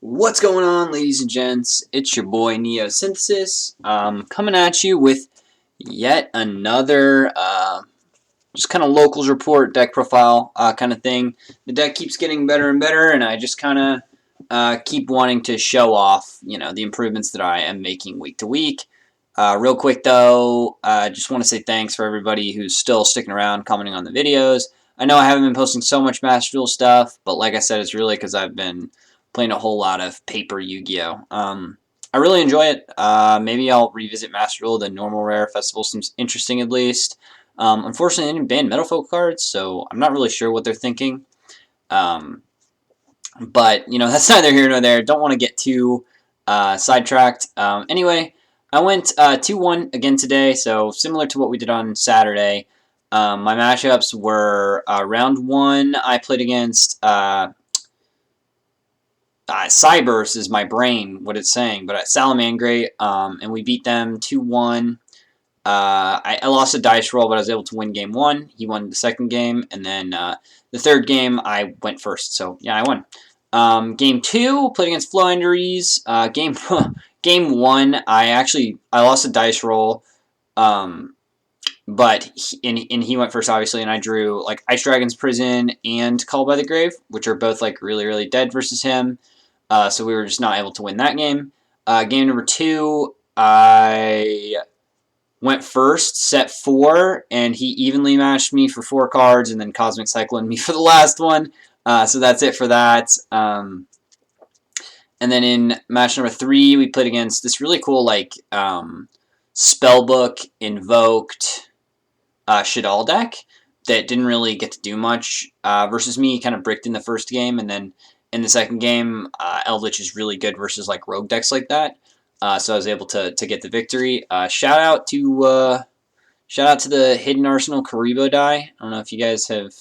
What's going on, ladies and gents? It's your boy Neosynthesis, coming at you with yet another just kind of locals report deck profile kind of thing. The deck keeps getting better and better, and I just kind of keep wanting to show off, the improvements that I am making week to week. Real quick though, just want to say thanks for everybody who's still sticking around, commenting on the videos. I know I haven't been posting so much Master Duel stuff, but like I said, it's really because I've been playing a whole lot of paper Yu-Gi-Oh. I really enjoy it. Maybe I'll revisit Master Duel. The normal rare festival seems interesting at least. Unfortunately, they didn't ban Metal Folk cards, so I'm not really sure what they're thinking. But that's neither here nor there. Don't want to get too sidetracked. Anyway, I went 2-1 again today, so similar to what we did on Saturday. My matchups were round 1. I played against Cyburst is my brain, what it's saying, but at Salamangre, and we beat them 2-1. I lost a dice roll, but I was able to win game 1. He won the second game, and then the third game I went first. So yeah, I won. Game 2 played against Flow Injuries. Game 1 I lost a dice roll, but he went first obviously, and I drew like Ice Dragon's Prison and Call by the Grave, which are both like really dead versus him. So we were just not able to win that game. Game number 2 I went first, set 4, and he evenly matched me for 4 cards, and then Cosmic Cyclone me for the last one. So that's it for that. And then in match number 3, we played against this really cool Spellbook Invoked Shadal deck that didn't really get to do much versus me. Kind of bricked in the first game, and then in the second game, Eldlich is really good versus like rogue decks like that. So I was able to get the victory. Shout out to the Hidden Arsenal Karibo die. I don't know if you guys have.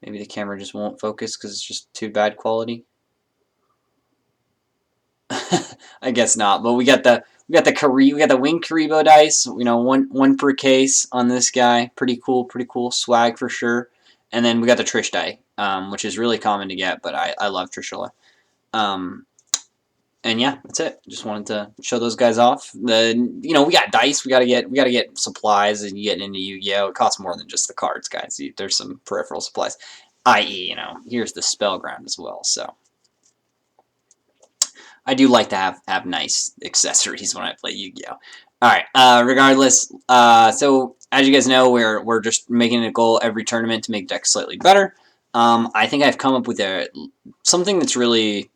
Maybe the camera just won't focus because it's just too bad quality. I guess not. But we got the winged Karibo dice. One per case on this guy. Pretty cool swag for sure. And then we got the Trish die, which is really common to get, but I love Trishula. And yeah, that's it. Just wanted to show those guys off. We got dice. We gotta get supplies, and you get into Yu-Gi-Oh. It costs more than just the cards, guys. There's some peripheral supplies, i.e., here's the spell ground as well. So I do like to have nice accessories when I play Yu-Gi-Oh. All right. Regardless, so as you guys know, we're just making it a goal every tournament to make decks slightly better. I think I've come up with something that's really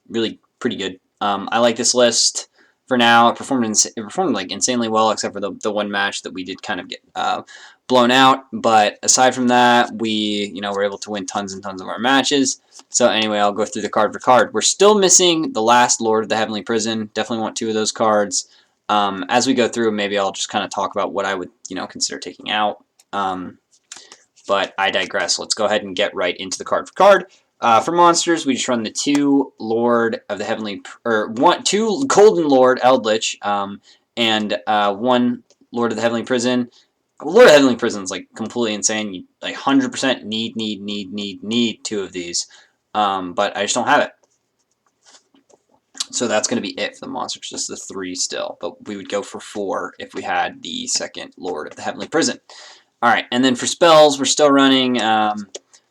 pretty good. I like this list for now. It performed like insanely well, except for the one match that we did kind of get blown out. But aside from that, we were able to win tons and tons of our matches. So anyway, I'll go through the card for card. We're still missing the last Lord of the Heavenly Prison. Definitely want 2 of those cards. As we go through, maybe I'll just kind of talk about what I would consider taking out. But I digress. Let's go ahead and get right into the card for card. For monsters, we just run the 2 Lord of the Heavenly, or 2 Golden Lord Eldlich, and 1 Lord of the Heavenly Prison. Lord of the Heavenly Prison is like completely insane. You like 100% need 2 of these, but I just don't have it. So that's going to be it for the monsters, just the 3 still. But we would go for 4 if we had the second Lord of the Heavenly Prison. All right, and then for spells, we're still running.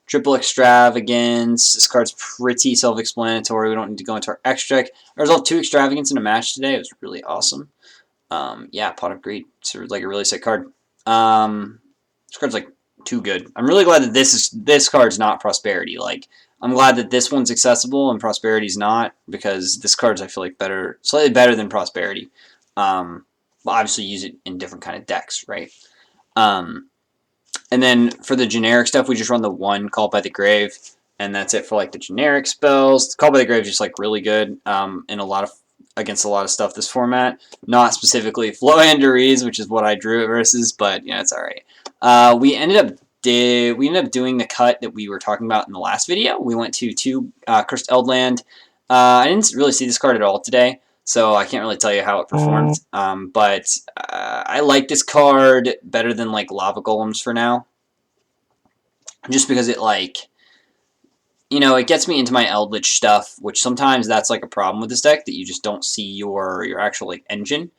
Triple Extravagance. This card's pretty self-explanatory. We don't need to go into our extract. I resolved 2 Extravagance in a match today. It was really awesome. Yeah, Pot of Greed. It's like a really sick card. This card's like too good. I'm really glad that this card's not Prosperity. Like, I'm glad that this one's accessible and Prosperity's not, because this card's, I feel like, slightly better than Prosperity. Well, obviously use it in different kind of decks, right? And then for the generic stuff, we just run the 1 Call by the Grave, and that's it for like the generic spells. Call by the Grave is just like really good against a lot of stuff this format. Not specifically Flow Andaries, which is what I drew it versus, but it's all right. We ended up doing the cut that we were talking about in the last video. We went to 2 Cursed Eldland. I didn't really see this card at all today, so I can't really tell you how it performed. But I like this card better than like Lava Golems for now, just because it you know, it gets me into my Eldlich stuff, which sometimes that's like a problem with this deck, that you just don't see your actual like engine.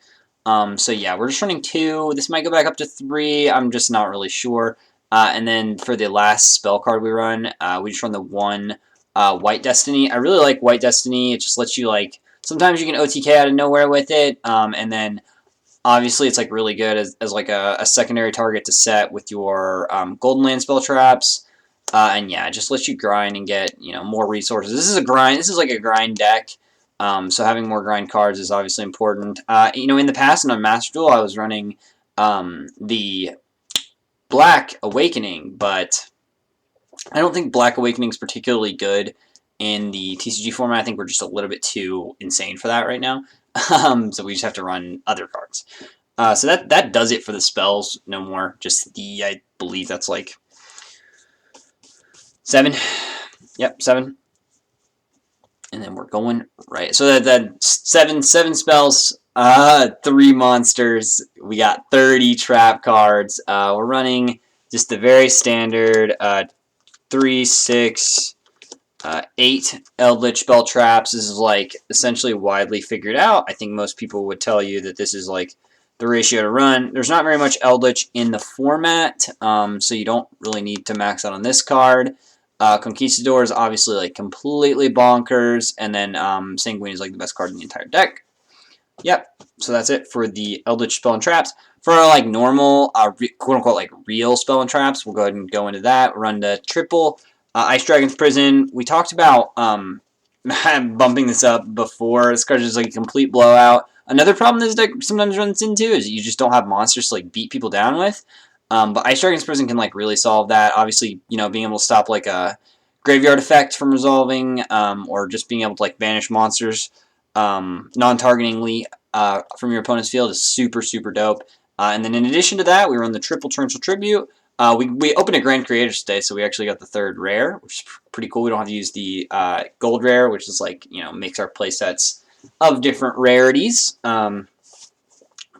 So yeah, we're just running 2. This might go back up to 3. I'm just not really sure. And then for the last spell card we just run the 1 White Destiny. I really like White Destiny. It just lets you like, sometimes you can OTK out of nowhere with it, and then obviously it's like really good as like a secondary target to set with your Golden Land spell traps. And yeah, it just lets you grind and get, you know, more resources. This is a grind. This is like a grind deck. So having more grind cards is obviously important. You know, in the past on Master Duel, I was running the Black Awakening, but I don't think Black Awakening is particularly good in the TCG format. I think we're just a little bit too insane for that right now. So we just have to run other cards. So that does it for the spells. No more. Just I believe that's like 7. Yep, 7. And then we're going right. So that 7 spells, 3 monsters. We got 30 trap cards. We're running just the very standard 3, 6, 8 Eldlich spell traps. This is like essentially widely figured out. I think most people would tell you that this is like the ratio to run. There's not very much Eldlich in the format, so you don't really need to max out on this card. Conquistador is obviously like completely bonkers, and then Sanguine is like the best card in the entire deck. Yep, so that's it for the Eldritch spell and traps. For our like normal, quote unquote like real spell and traps, we'll go ahead and go into that. Run the triple Ice Dragon's Prison. We talked about bumping this up before. This card is just like a complete blowout. Another problem this deck sometimes runs into is you just don't have monsters to like beat people down with. But Ice Dragon's Prison can like really solve that. Obviously, you know, being able to stop like a graveyard effect from resolving, or just being able to like banish monsters non-targetingly from your opponent's field is super, super dope. And then in addition to that, we run the triple Torrential Tribute. We opened a Grand Creators today, so we actually got the 3rd rare, which is pretty cool. We don't have to use the gold rare, which is like, you know, makes our playsets of different rarities.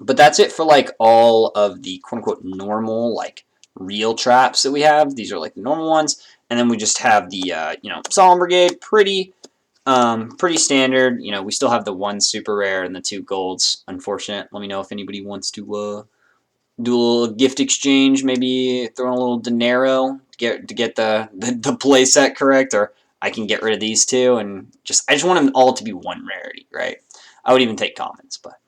But that's it for like all of the quote-unquote normal, like real traps that we have. These are like the normal ones. And then we just have the, you know, Solemn Brigade, pretty standard. You know, we still have the 1 super rare and the 2 golds. Unfortunate. Let me know if anybody wants to do a little gift exchange. Maybe throw in a little dinero to get the play set correct, or I can get rid of these 2 and I just want them all to be 1 rarity, right? I would even take commons, but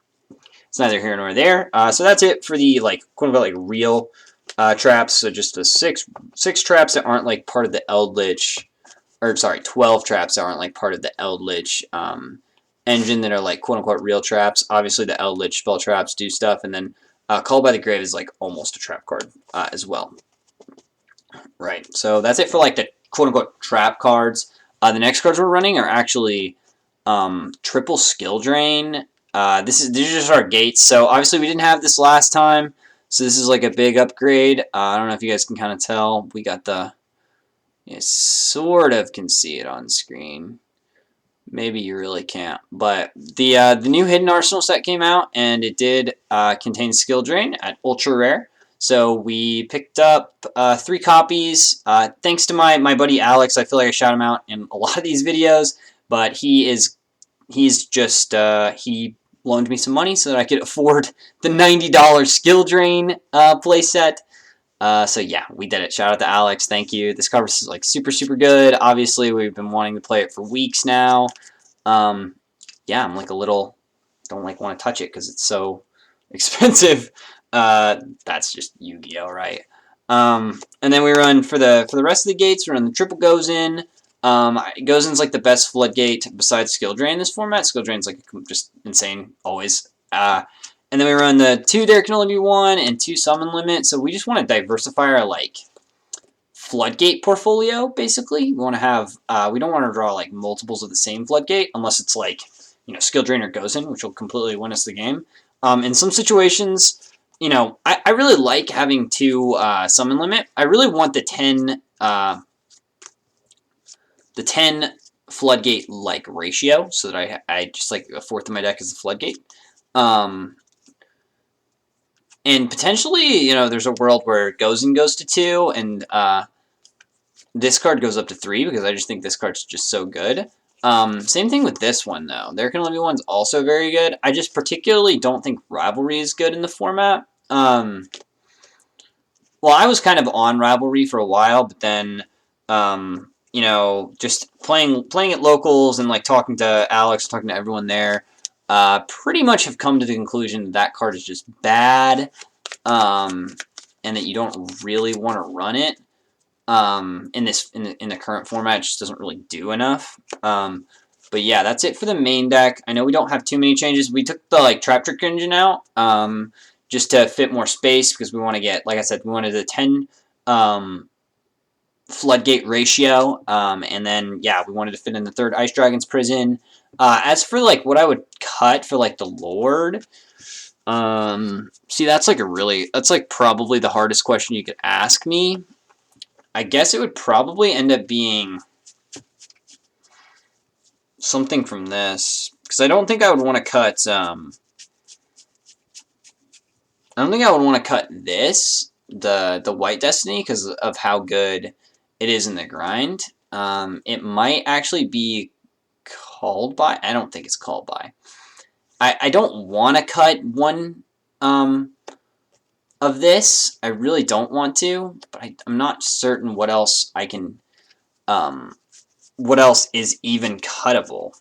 it's neither here nor there. So that's it for the like quote unquote like real traps. So just the six traps that aren't like part of the Eldlich. Or sorry, 12 traps that aren't like part of the Eldlich engine that are like quote-unquote real traps. Obviously the Eldlich spell traps do stuff, and then Call by the Grave is like almost a trap card as well. Right, so that's it for like the quote-unquote trap cards. The next cards we're running are actually triple Skill Drain. These are just our gates, so obviously we didn't have this last time, so this is like a big upgrade. I don't know if you guys can kind of tell. We got the... You sort of can see it on screen. Maybe you really can't. But the new Hidden Arsenal set came out, and it did contain Skill Drain at Ultra Rare. So we picked up 3 copies. Thanks to my buddy Alex. I feel like I shout him out in a lot of these videos, but he's just he loaned me some money so that I could afford the $90 Skill Drain playset. So yeah, we did it. Shout out to Alex. Thank you. This card is like super, super good. Obviously, we've been wanting to play it for weeks now. Yeah, I'm like a little, don't like want to touch it because it's so expensive. That's just Yu-Gi-Oh, right? And then we run for the rest of the gates. We run the triple Gozen. Gozen's like the best floodgate besides Skill Drain in this format. Skill Drain's like just insane always. And then we run the 2 There Can Only Be 1 and 2 Summon Limit. So we just want to diversify our like floodgate portfolio, basically. We want to have we don't want to draw like multiples of the same floodgate unless it's like, you know, Skill Drain or Gozen, which will completely win us the game. In some situations, you know, I really like having 2 Summon Limit. I really want the 10 floodgate like ratio so that I just like a fourth of my deck is a floodgate. And potentially, you know, there's a world where Gozen goes to 2, and this card goes up to 3 because I just think this card's just so good. Same thing with this one, though. There Can Only Be One's also very good. I just particularly don't think Rivalry is good in the format. Well, I was kind of on Rivalry for a while, but then, you know, just playing at locals and like talking to Alex, talking to everyone there, pretty much have come to the conclusion that that card is just bad, and that you don't really want to run it. In the current format, it just doesn't really do enough. But yeah, that's it for the main deck. I know we don't have too many changes. We took the like Trap Trick Engine out, just to fit more space because we want to get, like I said, we wanted a 10 floodgate ratio, and then yeah, we wanted to fit in the third Ice Dragon's Prison. As for like what I would cut for like the Lord, see, that's like probably the hardest question you could ask me. I guess it would probably end up being something from this, because I don't think I would want to cut. I don't think I would want to cut this, the White Destiny, because of how good it is in the grind. It might actually be called by. I don't think it's called by. I don't want to cut one of this. I really don't want to, but I'm not certain what else I can. What else is even cuttable?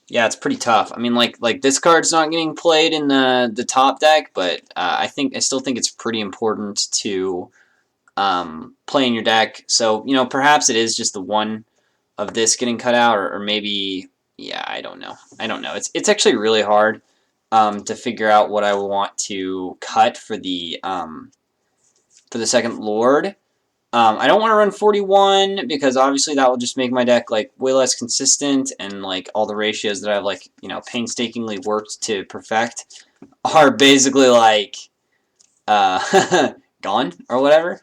Yeah, it's pretty tough. I mean, like this card's not getting played in the top deck, but I still think it's pretty important to play in your deck. So, you know, perhaps it is just the one of this getting cut out, or maybe, yeah, I don't know. It's actually really hard to figure out what I want to cut for the second Lord. I don't want to run 41 because obviously that will just make my deck like way less consistent, and like all the ratios that I've like, you know, painstakingly worked to perfect are basically like gone or whatever.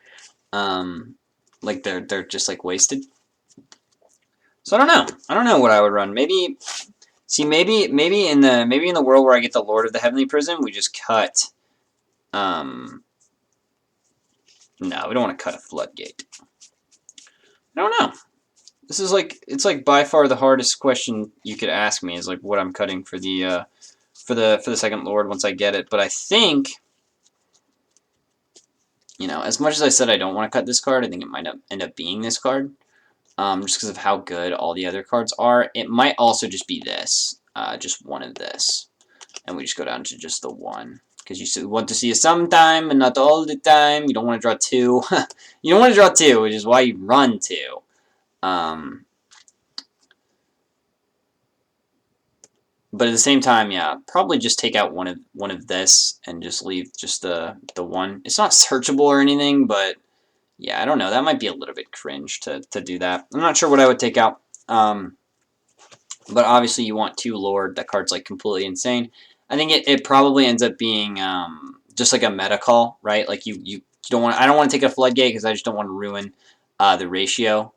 Like they're just like wasted. So I don't know. I don't know what I would run. Maybe maybe in the world where I get the Lord of the Heavenly Prison, we just cut. No, we don't want to cut a floodgate. I don't know. This is like, it's like by far the hardest question you could ask me is like what I'm cutting for the second Lord once I get it. But I think, you know, as much as I said I don't want to cut this card, I think it might end up being this card. Just because of how good all the other cards are. It might also just be this, just one of this, and we just go down to just the one. Because you want to see it sometime, and not all the time. You don't want to draw 2. You don't want to draw 2, which is why you run 2. But at the same time, yeah, probably just take out one of this and just leave just the one. It's not searchable or anything, but yeah, I don't know. That might be a little bit cringe to do that. I'm not sure what I would take out. But obviously you want 2 Lord. That card's like completely insane. I think it probably ends up being just like a meta call, right? Like you don't want. I don't want to take a floodgate because I just don't want to ruin the ratio.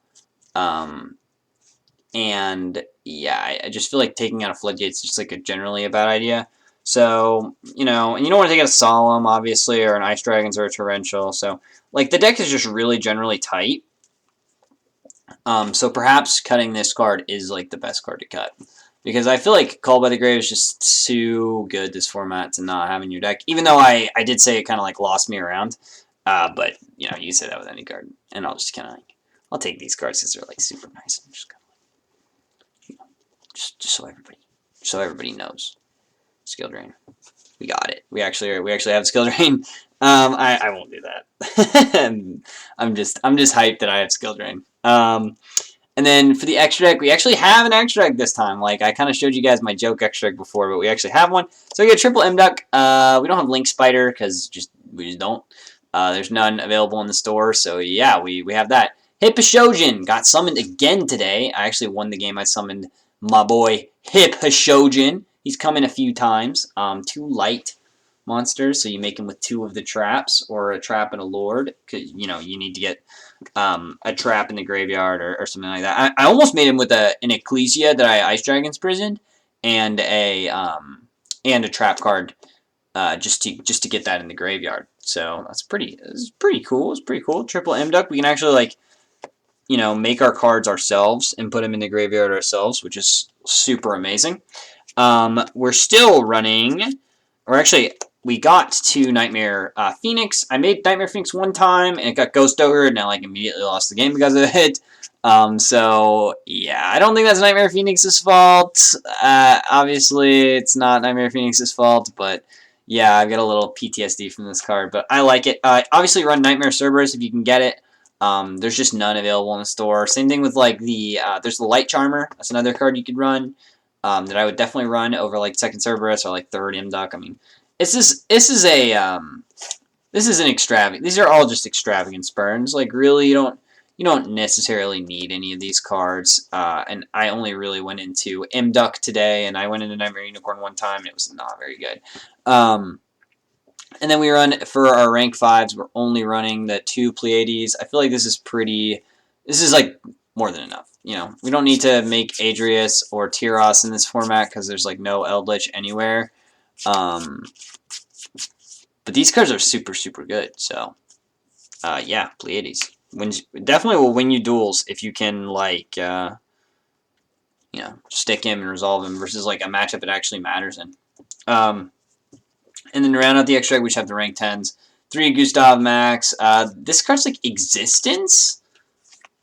And yeah, I just feel like taking out a floodgate is just like generally a bad idea. So, you know, and you don't want to take out a Solemn, obviously, or an Ice Dragons or a Torrential. So, like, the deck is just really generally tight. So perhaps cutting this card is like the best card to cut. Because I feel like Call by the Grave is just too good, this format, to not have in your deck. Even though I did say it kind of like lost me around. But, you know, you say that with any card. And I'll just kind of like, I'll take these cards because they're like super nice. I'm just kind of like, you know, just so everybody knows. Skill Drain. We got it. We actually have Skill Drain. I won't do that. I'm just hyped that I have Skill Drain. And then for the extra deck, we actually have an extra deck this time. Like, I kind of showed you guys my joke extra deck before, but we actually have one. So we get triple M-Duck. We don't have Link Spider because we just don't. There's none available in the store. So yeah, we have that. Hippashojin got summoned again today. I actually won the game. I summoned my boy Hippashojin. He's come in a few times. 2 light monsters, so you make him with 2 of the traps, or a trap and a Lord. Cause, you know, you need to get a trap in the graveyard or something like that. I almost made him with an Ecclesia that I Ice Dragon's Prisoned, and a trap card just to get that in the graveyard. So it's pretty cool. It's pretty cool. Triple M Duck. We can actually like, you know, make our cards ourselves and put them in the graveyard ourselves, which is super amazing. We're still running, or actually, we got to Nightmare Phoenix. I made Nightmare Phoenix one time, and it got Ghost Ogre, and I like immediately lost the game because of it. So yeah, I don't think that's Nightmare Phoenix's fault. Obviously, it's not Nightmare Phoenix's fault, but yeah, I've got a little PTSD from this card, but I like it. Obviously, run Nightmare Cerberus if you can get it. There's just none available in the store. Same thing with like there's the Light Charmer. That's another card you could run. That I would definitely run over like second Cerberus or like third Imduck. I mean, this is an extravagant. These are all just extravagant spurns. Like really, you don't necessarily need any of these cards. And I only really went into Imduck today, and I went into Nightmare Unicorn one time, and it was not very good. And then we run for our rank 5s. We're only running the 2 Pleiades. I feel like this is pretty. This is like more than enough. You know, we don't need to make Adrius or Tyros in this format because there's like no Eldlich anywhere. But these cards are super good. So, yeah, Pleiades definitely will win you duels if you can like, you know, stick him and resolve him versus like a matchup it actually matters in. And then to round out the extra, we just have the rank 10s. 3 Gustav Max. This card's like Existence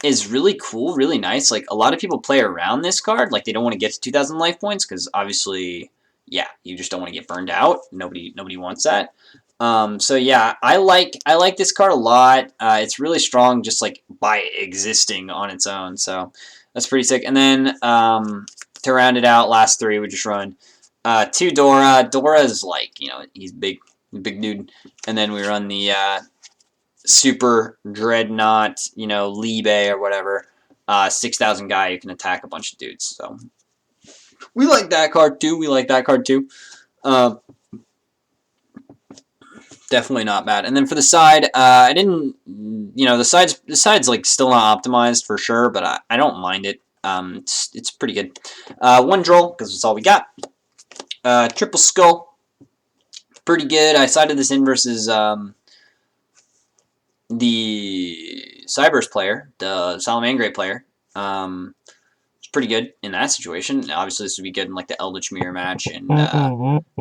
is really cool, really nice. Like a lot of people play around this card, like they don't want to get to 2,000 life points because obviously, yeah, you just don't want to get burned out. Nobody wants that. So yeah, I like this card a lot. It's really strong just like by existing on its own. So that's pretty sick. And then to round it out, last 3 we just run 2 Dora. Dora is like, you know, he's big dude. And then we run the Super Dreadnought, you know, Libe or whatever, 6,000 guy who can attack a bunch of dudes. So we like that card too. Definitely not bad. And then for the side, I didn't, you know, the side's like still not optimized for sure, but I don't mind it. It's pretty good. 1 Droll because that's all we got. Triple Skull, pretty good. I sided this in versus the Cybers player, the Salamangreat player. It's pretty good in that situation. Obviously, this would be good in like the Eldlich Mirror match and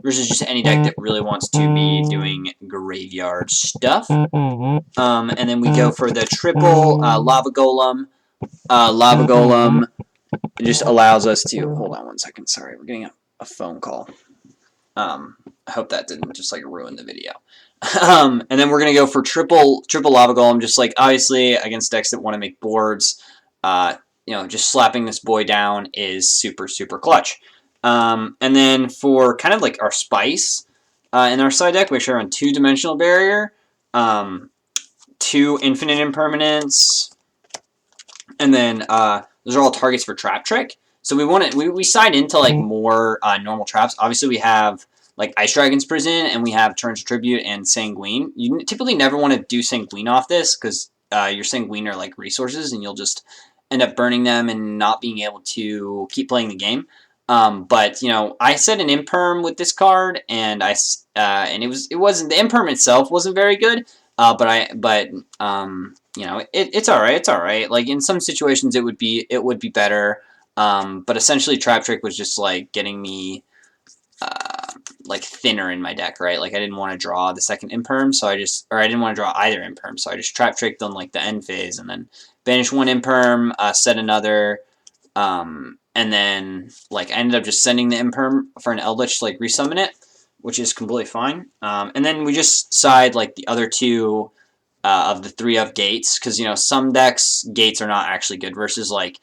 versus just any deck that really wants to be doing graveyard stuff. And then we go for the triple Lava Golem. Lava Golem just allows us to hold on one second. Sorry, we're getting a phone call. I hope that didn't just like ruin the video. And then we're gonna go for triple Lava Golem, just like obviously against decks that want to make boards. You know, just slapping this boy down is super clutch. And then for kind of like our spice in our side deck, we actually run 2 Dimensional Barrier, 2 Infinite Impermanence, and then those are all targets for Trap Trick. So we side into like more normal traps. Obviously, we have like Ice Dragon's Prison, and we have Torrential Tribute and Sanguine. You typically never want to do Sanguine off this because your Sanguine are like resources, and you'll just end up burning them and not being able to keep playing the game. But you know, I set an Imperm with this card, and and it wasn't the Imperm itself wasn't very good. But you know, it's all right. It's all right. Like in some situations, it would be better. But essentially, Trap Trick was just like getting me like thinner in my deck, right? Like I didn't want to draw the second Imperm, so I didn't want to draw either Imperm, so I just Trap Tricked on like the end phase, and then banish 1 Imperm, set another, and then like I ended up just sending the Imperm for an Eldlich to like resummon it, which is completely fine. And then we just side like the other 2 of the 3 of Gates, because you know some decks Gates are not actually good versus like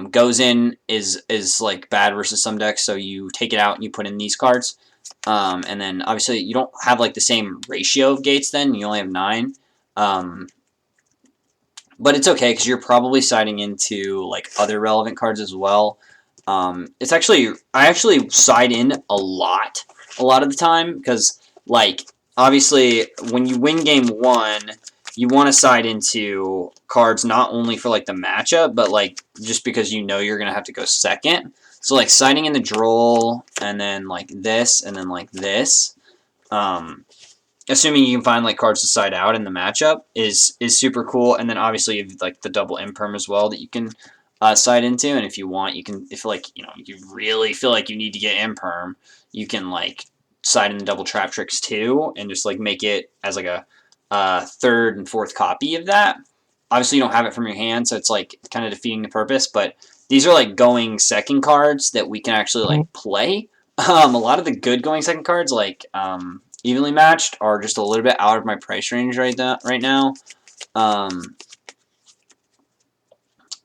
Goes In is like bad versus some decks, so you take it out and you put in these cards. And then obviously you don't have like the same ratio of gates then, you only have 9. But it's okay because you're probably siding into like other relevant cards as well. I actually side in a lot of the time because like obviously when you win game 1, you want to side into cards not only for like the matchup, but like just because you know you're gonna have to go second. So like siding in the Droll, and then like this, and then like this, assuming you can find like cards to side out in the matchup is super cool. And then obviously you have like the double imperm as well that you can side into. And if you want, you can, if like, you know, you really feel like you need to get imperm, you can like side in the double trap tricks too, and just like make it as like a third and fourth copy of that. Obviously you don't have it from your hand, so it's like kind of defeating the purpose, but these are like going second cards that we can actually like play. A lot of the good going second cards, like evenly matched, are just a little bit out of my price range right now.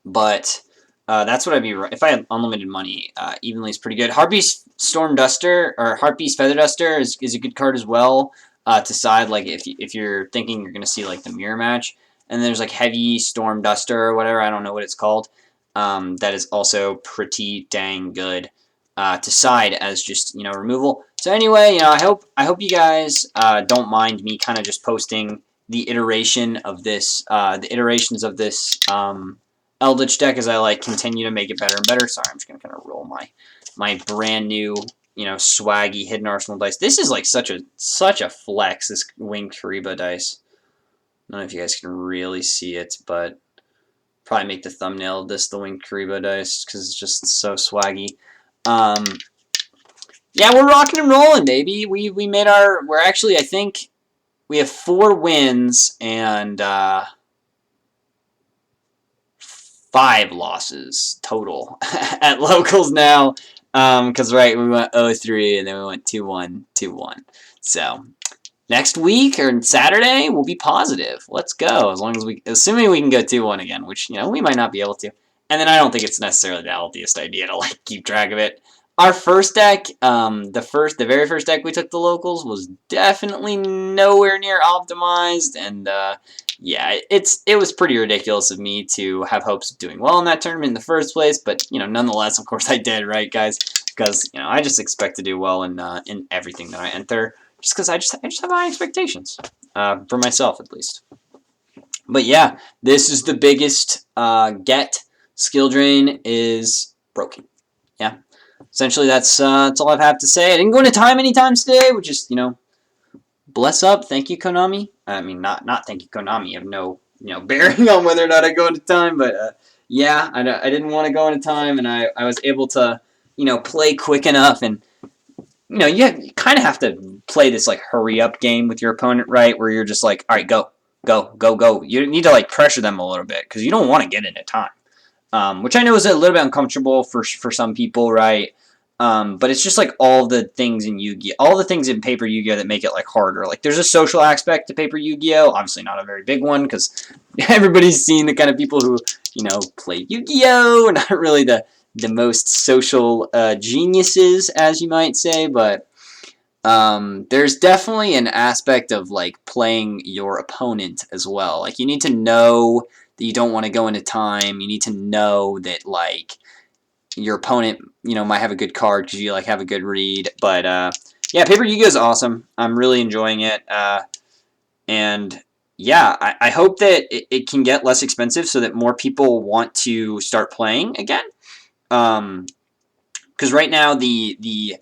But that's what I'd be if I had unlimited money. Evenly is pretty good. Harpy's Storm Duster or Harpy's Feather Duster is a good card as well to side. Like if you're thinking you're gonna see like the mirror match, and there's like Heavy Storm Duster or whatever. I don't know what it's called. That is also pretty dang good to side as just, you know, removal. So anyway, you know, I hope you guys don't mind me kind of just posting the iteration of this, the iterations of this Eldlich deck as I like continue to make it better and better. Sorry, I'm just gonna kind of roll my brand new, you know, swaggy Hidden Arsenal dice. This is like such a flex. This Winged Kariba dice. I don't know if you guys can really see it, but probably make the thumbnail of this the Winged Kariba dice because it's just so swaggy. Yeah, we're rocking and rolling, baby. We made we're actually, I think we have 4 wins and 5 losses total at locals now. Because right, we went 0-3 and then we went 2-1, 2-1. So next week or Saturday we'll be positive. Let's go. Assuming we can go 2-1 again, which, you know, we might not be able to. And then I don't think it's necessarily the healthiest idea to like keep track of it. Our first deck, the very first deck we took the locals was definitely nowhere near optimized, and yeah, it was pretty ridiculous of me to have hopes of doing well in that tournament in the first place. But you know, nonetheless, of course, I did, right, guys? Because you know, I just expect to do well in everything that I enter, just because I just have high expectations for myself at least. But yeah, this is the biggest get. Skill drain is broken. Yeah. Essentially, that's all I have to say. I didn't go into time anytime today, which is, you know, bless up. Thank you, Konami. I mean, not thank you, Konami. You have no, you know, bearing on whether or not I go into time, but yeah, I didn't want to go into time, and I was able to, you know, play quick enough, and you know, you kind of have to play this like hurry up game with your opponent, right? Where you're just like, all right, go, go, go, go. You need to like pressure them a little bit because you don't want to get into time. Which I know is a little bit uncomfortable for some people, right? But it's just like all the things in Yu-Gi-Oh, all the things in Paper Yu-Gi-Oh that make it like harder. Like there's a social aspect to Paper Yu-Gi-Oh, obviously not a very big one because everybody's seen the kind of people who, you know, play Yu-Gi-Oh, not really the most social geniuses, as you might say, but there's definitely an aspect of like playing your opponent as well. Like you need to know that you don't want to go into time. You need to know that like your opponent, you know, might have a good card because you like have a good read. But yeah, Paper Yu-Gi-Oh is awesome. I'm really enjoying it. And yeah, I hope that it can get less expensive so that more people want to start playing again. Because right now the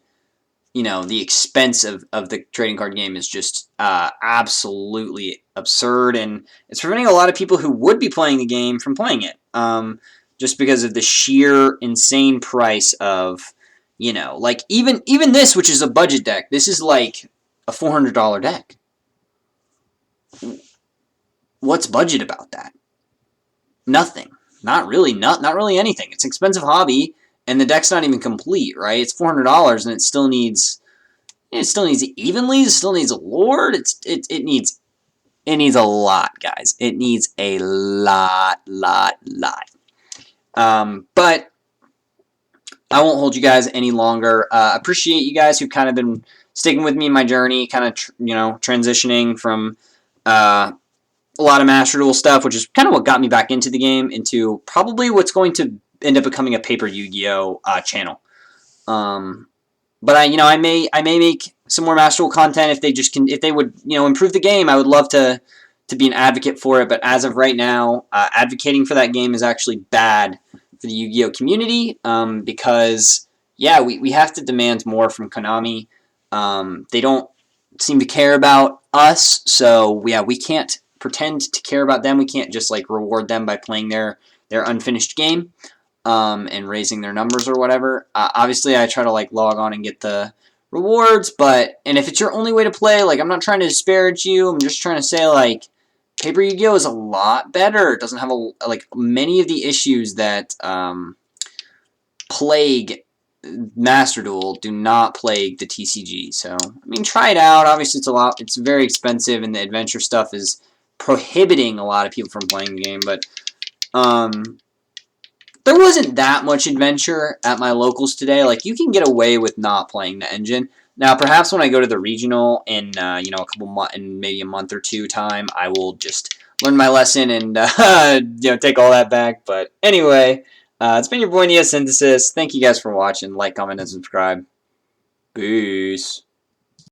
you know, the expense of the trading card game is just absolutely absurd, and it's preventing a lot of people who would be playing the game from playing it, just because of the sheer insane price of, you know, like even this, which is a budget deck, this is like a $400 deck. What's budget about that? Nothing. Not really. Not really anything. It's an expensive hobby, and the deck's not even complete, right? It's $400, and it still needs evenly. It still needs a lord. It needs a lot, guys. It needs a lot. But I won't hold you guys any longer. Appreciate you guys who've kind of been sticking with me in my journey, kind of you know, transitioning from a lot of Master Duel stuff, which is kind of what got me back into the game, into probably what's going to end up becoming a Paper Yu-Gi-Oh channel. But I may make some more Master Duel content if they would, you know, improve the game. I would love to be an advocate for it. But as of right now, advocating for that game is actually bad for the Yu-Gi-Oh community, because yeah, we have to demand more from Konami. They don't seem to care about us. So yeah, we can't pretend to care about them. We can't just like reward them by playing their unfinished game and raising their numbers or whatever. Obviously, I try to like log on and get the rewards, and if it's your only way to play, like I'm not trying to disparage you. I'm just trying to say like Paper Yu-Gi-Oh is a lot better. It doesn't have like many of the issues that plague Master Duel do not plague the TCG. So I mean, try it out. Obviously, it's very expensive, and the adventure stuff is prohibiting a lot of people from playing the game. But there wasn't that much adventure at my locals today. Like you can get away with not playing the engine. Now, perhaps when I go to the regional in a couple months, in maybe a month or two time, I will just learn my lesson and take all that back. But anyway, it's been your boy Neo Synthesis. Thank you guys for watching. Like, comment, and subscribe. Peace.